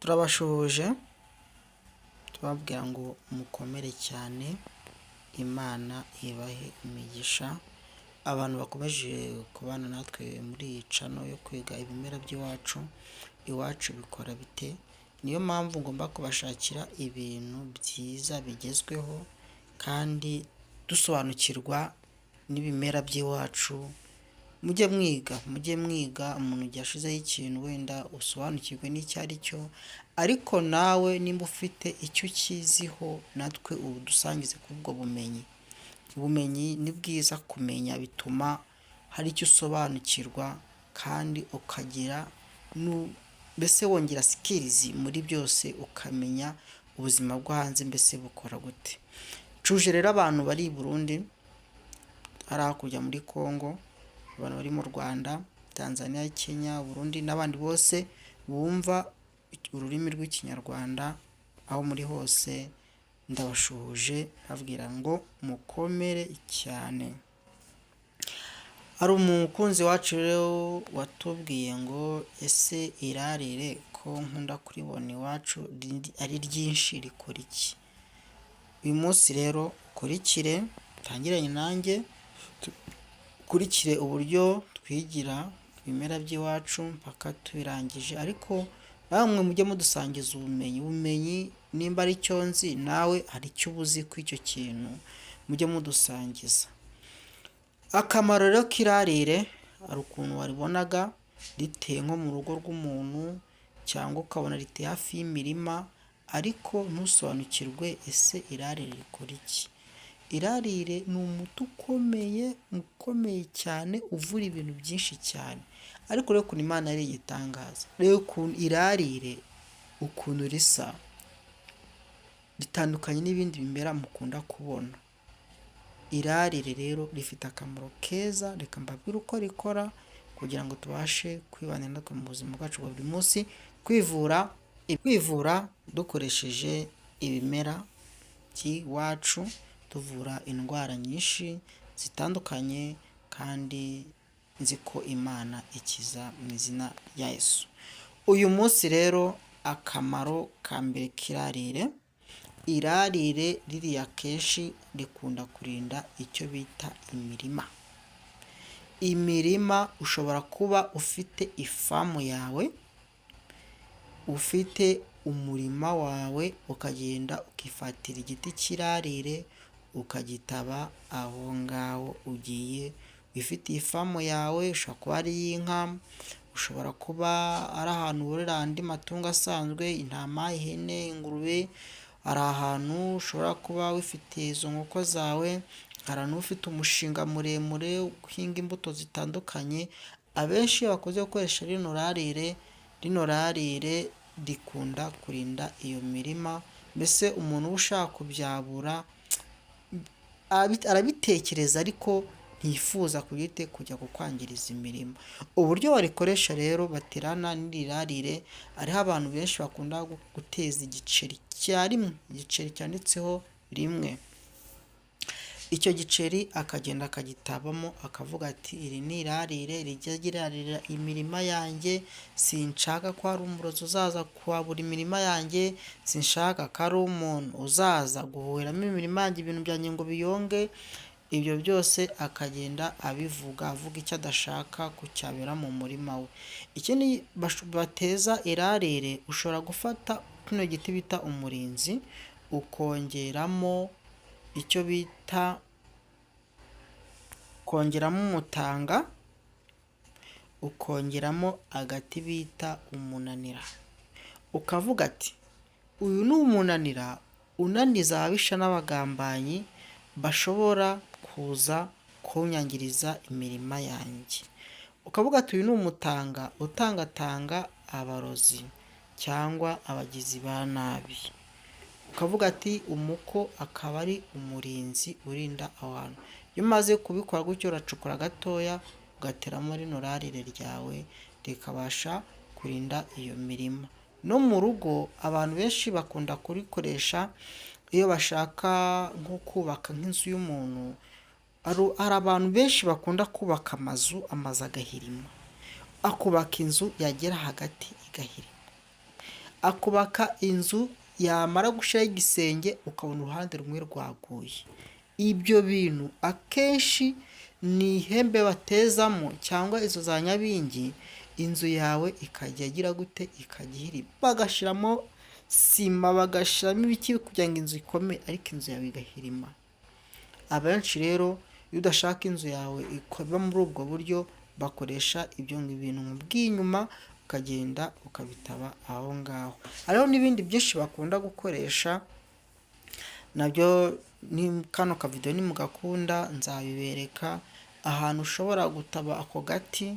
Turabashuhuje tubabwira ngo mukomere cyane, Imana ibahe imigisha. Abantu bakomeje kubana natwe muri iyi cano yo kwiga ibimera by'iwacu, iwacu bikora bite. Niyo mpamvu ngomba kubashakira ibintu byiza bigezweho kandi dusobanukirwa n'ibimera by'iwacu. Mujye mwiga, umuntu igihe ashizeho ikintu wenda usobanukirwe n'icyo ari cyo, ariko nawe nimba ufite icyo ukiziho natwe ubu dusangize kuri ubwo bumenyi. Ubumenyi ni bwiza kumenya, bituma hari icyo usobanukirwa kandi ukagira mbese wongera sikirizi muri byose, ukamenya ubuzima bwo hanze mbese bukora gute. Nshuje rero abantu bari i Burundi, hari hakurya muri Congo, abantu bari mu Rwanda, Tanzania, Kenya, Burundi n'abandi bose bumva ururimi rw'ikinyarwanda, aho muri hose ndabashuhuje babwira ngo mukomere cyane. Hari umukunzi wacu rero watubwiye ngo ese irarire ko nkunda kuribona iwacu ari ryinshi rikora iki? Uyu munsi rero ukurikire, utangiranye nanjye ukurikire uburyo twigira ibimera by'iwacu mpaka tubirangije, ariko bamwe mujye mudusangiza ubumenyi nimba ari cyo nzi nawe hari icyo ubuzi ku icyo kintu, mujye mudusangiza. Akamaro rero k'irarire, hari ukuntu waribonaga riteye nko mu rugo rw'umuntu cyangwa ukabona riteye hafi y'imirima, ariko ntusobanukirwe ese irarire rikora iki. Irarire ni umuti ukomeye cyane, uvura ibintu byinshi cyane, ariko rero ukuntu Imana ari igitangaza, rero ukuntu irarire ukuntu risa ritandukanye n'ibindi bimera mukunda kubona. Irarire rero rifite akamaro keza, reka mbabwire uko rikora kugira ngo tubashe kwibanira natwe mu buzima bwacu bwa buri munsi, kwivura dukoresheje ibimera by'iwacu, tuvura indwara nyinshi zitandukanye kandi nzi ko Imana ikiza mu izina rya Yesu. Uyu munsi rero akamaro ka mbere k'irarire, irarire ririya kenshi rikunda kurinda icyo bita imirima. Ushobora kuba ufite ifamu yawe, ufite umurima wawe, ukagenda ukifatira igiti cy'irarire ukagitaba aho ngaho ugiye wifitiye ifamu yawe. Ushobora kuba ari iy'inka, ushobora kuba ari ahantu wororera andi matungo asanzwe, intama, ihene, ingurube. Hari ahantu ushobora kuba wifitiye izo nkoko zawe, hari ahantu ufite umushinga muremure uhinga imbuto zitandukanye. Abenshi iyo bakoze gukoresha rino rarire rikunda kurinda iyo mirima, mbese umuntu uba ushaka kubyabura arabitekereza ariko ntifuza kujya kukwangiriza imirima. Uburyo barikoresha rero baterana n'iri rarire, hariho abantu benshi bakunda guteza igiceri cyanditseho rimwe. Icyo giceri akagenda akagitabamo akavuga ati iri ni irarire rijya girarira imirima yanjye, sinshaka ko hari umurozi uzaza kuhabura imirima yanjye, sinshaka ko ari umuntu uzaza guhuheramo imirima yanjye ibintu byanjye ngo biyonge. Ibyo byose akagenda avuga icyo adashaka kucyabera mu murima we. Ikindi bateza irarire, ushobora gufata kino giti bita umurinzi, ukongeramo icyo bita umutanga, ukongeramo agati bita umunanira, ukavuga ati uyu ni umunanira unaniza ababisha n'abagambanyi bashobora kuza kunyangiriza imirima yanjye. Ukavuga ati uyu ni umutanga utangatanga abarozi cyangwa abagizi ba nabi. Ukavuga ati umuko akaba ari umurinzi urinda abantu. Iyo umaze kubikora gutyo, uracukura gatoya ugateramo rino rarire ryawe, rikabasha kurinda iyo mirima. No mu rugo abantu benshi bakunda kurikoresha iyo bashaka nko kubaka nk'inzu y'umuntu. Hari abantu benshi bakunda kubaka amazu agahirima, akubaka inzu yagera hagati igahirima. akubaka inzu yamara gushiraho igisenge ukabona uruhande rumwe rwaguye. Ibyo bintu akenshi ni ihembe batezamo cyangwa izo za nyabingi, inzu yawe ikajya igira gute, ikajya ihirima. Bagashiramo sima, bagashiramo ibiki kugira ngo inzu ikomere, ariko inzu yawe igahirima. Abenshi rero iyo udashaka inzu yawe ikorwa muri ubwo buryo, bakoresha ibyo bintu bw'inyuma, ukagenda ukabitaba aho ngaho. Hariho n'ibindi byinshi bakunda gukoresha nabyo, ni kano kavidewo nimugakunda nzabibereka, ahantu ushobora gutaba ako gati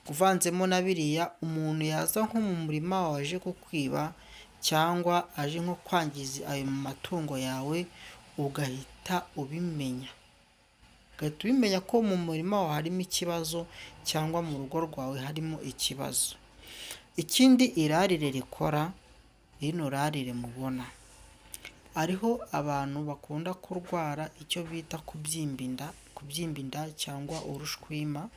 kuvanzemo na biriya. Umuntu yaza nko mu murima wawe aje kukwiba cyangwa aje nko kwangiza ayo matungo yawe, ugahita ubimenya ko mu murima wawe harimo ikibazo cyangwa mu rugo rwawe harimo ikibazo. Ikindi irarire rikora, rino rarire mubona, hariho abantu bakunda kurwara icyo bita kubyimba inda cyangwa urushwima.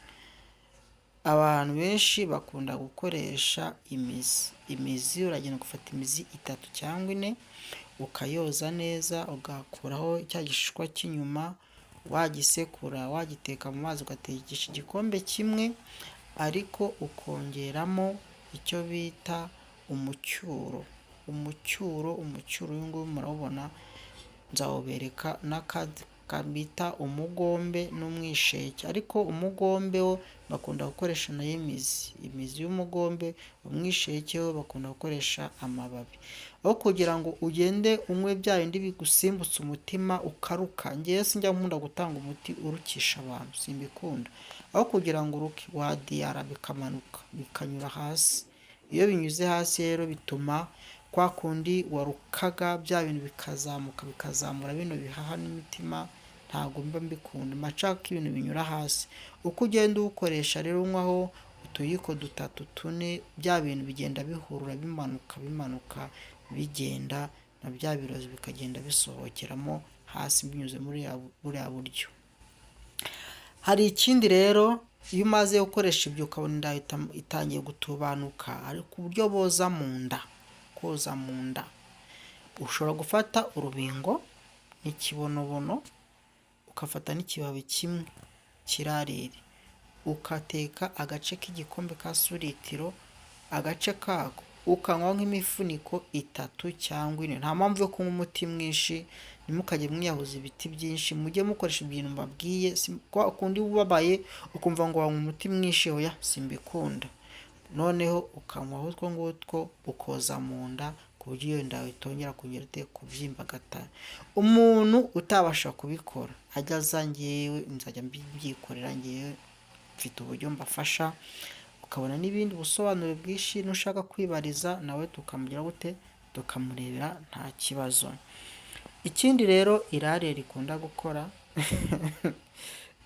Abantu benshi bakunda gukoresha imizi. Uragenda gufata imizi 3 cyangwa 4, ukayoza neza, ugakuraho cya gishishwa cy'inyuma, wagisekura, wagiteka mu mazi, ugatekesha igikombe kimwe, ariko ukongeramo icyo bita umucyuro. Uyu nguyu murabona, nzawubereka n'akandi bita umugombe n'umwisheke, ariko umugombe wo bakunda gukoresha nayo imizi y'umugombe, umwisheke wo bakunda gukoresha amababi. Aho kugira ngo ugende unywe bya bindi bigusimbutsa umutima ukaruka, ngewe sinjya nkunda gutanga umuti urukisha abantu, simbikunda. Aho kugira ngo uruke, wadiyara bikamanuka bikanyura hasi. Iyo binyuze hasi rero bituma kwa kundi warukaga bya bintu bikazamura bino bihaha n'imitima, ntabwo mba mbikunda. Macaka ibintu binyura hasi. Uko ugenda uwukoresha rero unywaho utuyiko 3 4, bya bintu bigenda bihurura bimanuka bigenda, na bya birozi bikagenda bisohokeramo hasi binyuze muri buriya buryo. Hari ikindi rero, iyo umaze gukoresha ibyo ukabona inda itangiye gutubanuka, ariko uburyo koza mu nda, ushobora gufata urubingo n'ikibonobono, ukafata n'ikibabi kimwe kirarire, ukateka agace k'igikombe ka suritiro, agace kako ukanywa nk'imifuniko 3 cyangwa 4. Nta mpamvu yo kunywa umuti mwinshi, nimukajye mwiyahuza ibiti byinshi, mujye mukoresha ibintu mbabwiye. Kwa kundi ubabaye ukumva ngo wanywa umuti mwinshi, oya, simbikunda. Noneho ukanywa utwo ngutwo, ukoza mu nda, ku buryo iyo nda itongera kongera kubyimba gatari. Umuntu utabasha kubikora ajya aza, ngewe nzajya mbyikorera, ngewe mfite uburyo mbafasha. Ukabona n'ibindi busobanuro bwinshi, nushaka kwibariza nawe tukamugira gute, tukamurebera, nta kibazo. Ikindi rero irarire rikunda gukora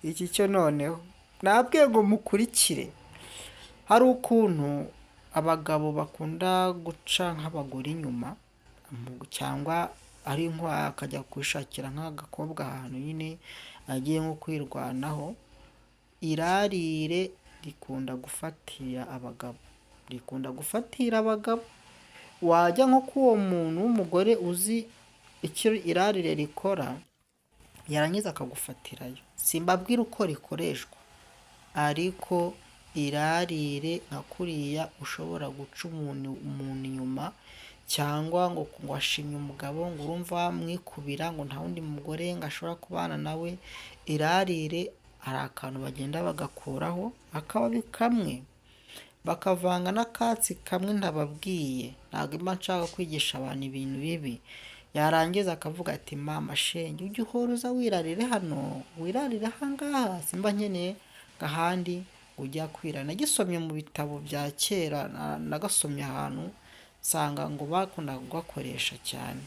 iki cyo noneho nabwiye ngo mukurikire. Hari ukuntu abagabo bakunda guca nk'abagore inyuma, cyangwa ari akajya kwishakira nk'agakobwa ahantu nyine agiye nko kwirwanaho. Irarire rikunda gufatira abagabo. Wajya nko k'uwo muntu w'umugore uzi icyo irarire rikora, yarangiza akagufatirayo. Simbabwira uko rikoreshwa, ariko irarire nka kuriya ushobora guca umuntu inyuma, cyangwa ngo ashimye umugabo ngo urumva wamwikubira ngo nta wundi mugore ngo ashobora kubana nawe. Irarire hari akantu bagenda bagakuraho akababi kamwe, bakavanga n'akatsi kamwe ntababwiye. Ntabwo mba nshaka kwigisha abantu ibintu bibi. Yarangiza akavuga ati, mama shenge, ujye uhora wirarire hano, wirarire ahangaha, simba nkeneye gahandi ujya kwira. Nagisomye mu bitabo bya kera, nagasomye ahantu nsanga ngo bakunda kugakoresha cyane.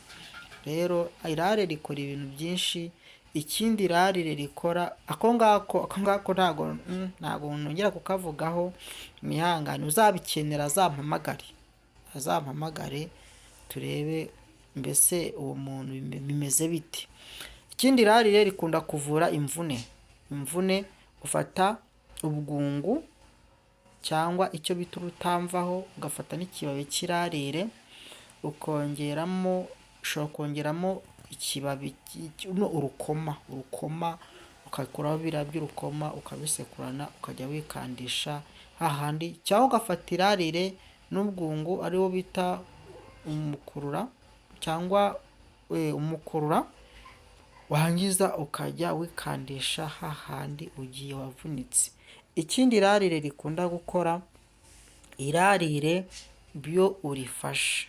Rero irarire rikora ibintu byinshi. Ikindi irarire rikora, ako ngako ntabwo nongera kukavugaho, mwihangane. Uzabikenera azampamagare turebe mbese uwo muntu bimeze bite. Ikindi irarire rikunda kuvura imvune. Ufata ubwungu cyangwa icyo bita urutamvaho, ugafata n'ikibabi cy'irarire, ushobora kongeramo ikibabi urukoma ukakuraho biriya by'urukoma ukabisekurana ukajya wikandisha hahandi, cyangwa ugafata irarire n'ubwungu ariwo bita umukurura cyangwa umukurura, wangiza ukajya wikandisha hahandi ugiye wavunitse. Ikindi irarire rikunda gukora, irarire byo urifashe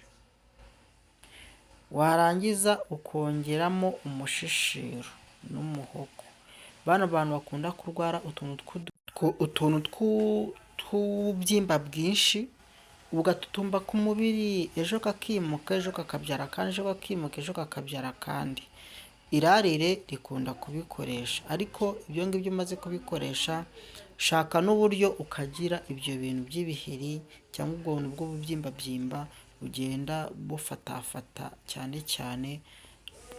warangiza ukongeramo umushishiro n'umuhogo. Bano bantu bakunda kurwara utuntu tw'ububyimba bwinshi bugatutumba ku mubiri, ejo kakimuka, ejo kakabyara kandi, ejo kakimuka, ejo kakabyara kandi. Irarire rikunda kubikoresha, ariko ibyo ngibyo umaze kubikoresha, shaka n'uburyo ukagira ibyo bintu by'ibiheri cyangwa ubwo buntu bw'ububyimbabyimba bugenda bufatafata cyane cyane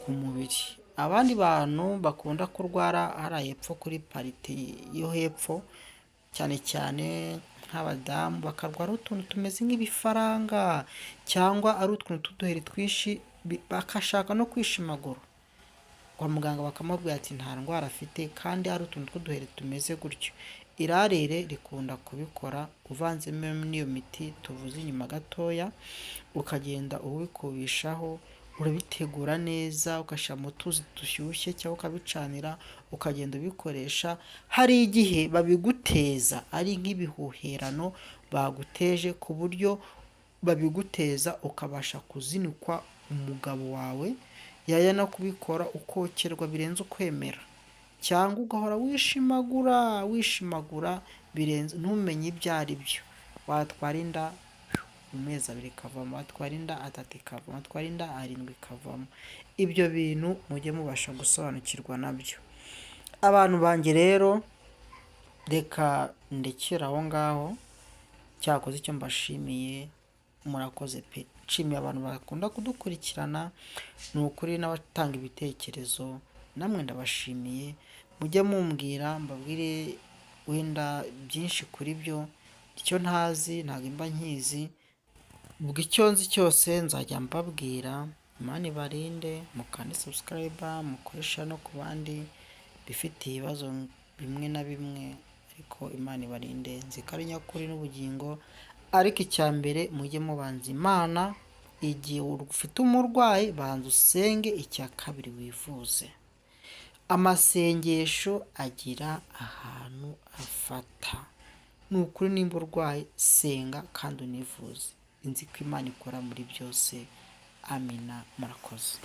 ku mubiri. Abandi bantu bakunda kurwara hariya hepfo kuri parite yo hepfo, cyane cyane nk'abadamu, bakarwara utuntu tumeze nk'ibifaranga cyangwa ari utuntu tw'uduheri twinshi, bakashaka no kwishimagura. Kwa muganga bakamubwira ati nta ndwara afite kandi hari utuntu tw'uduheri tumeze gutyo. Irarire rikunda kubikora uvanzemo n'iyo miti tuvuze inyuma gatoya, ukagenda ubikubishaho, urabitegura neza, ugashyira mu tuzi dushyushye cyangwa ukabicanira, ukagenda ubikoresha. Hari igihe babiguteza ari nk'ibihuherano baguteje, ku buryo babiguteza ukabasha kuzinikwa umugabo wawe, yaya no kubikora ukokerwa birenze ukwemera, cyangwa ugahora wishimagura birenze ntumenye ibyo ari byo. Watwara inda mu mezi 2 ikavamo, watwara inda 3 ikavamo, watwara inda 7 ikavamo. Ibyo bintu mujye mubasha gusobanukirwa nabyo. Abantu banjye rero, reka ndekere aho ngaho, cyakoze icyo mbashimiye, murakoze pe. Nshimiye abantu bakunda kudukurikirana, ni ukuri n'abatanga ibitekerezo, namwe ndabashimiye. Mujye mumbwira, mbabwire wenda byinshi kuri byo, icyo ntazi ntabwo mba nkizi, ubwo icyo nzi cyose nzajya mbabwira. Imana ibarinde, mukande subscribe, mukoresha no ku bandi bifitiye ibibazo bimwe na bimwe, ariko Imana ibarinde. Nzi ko ari nyakuri n'ubugingo, ariko icya mbere mujye mubanza Imana. Igihe ufite umurwayi banza usenge, icya kabiri wivuze. Amasengesho agira ahantu afata. Ni ukuri nimba urwaye senga kandi univuze. Nzi ko Imana ikora muri byose. Amina, murakoze.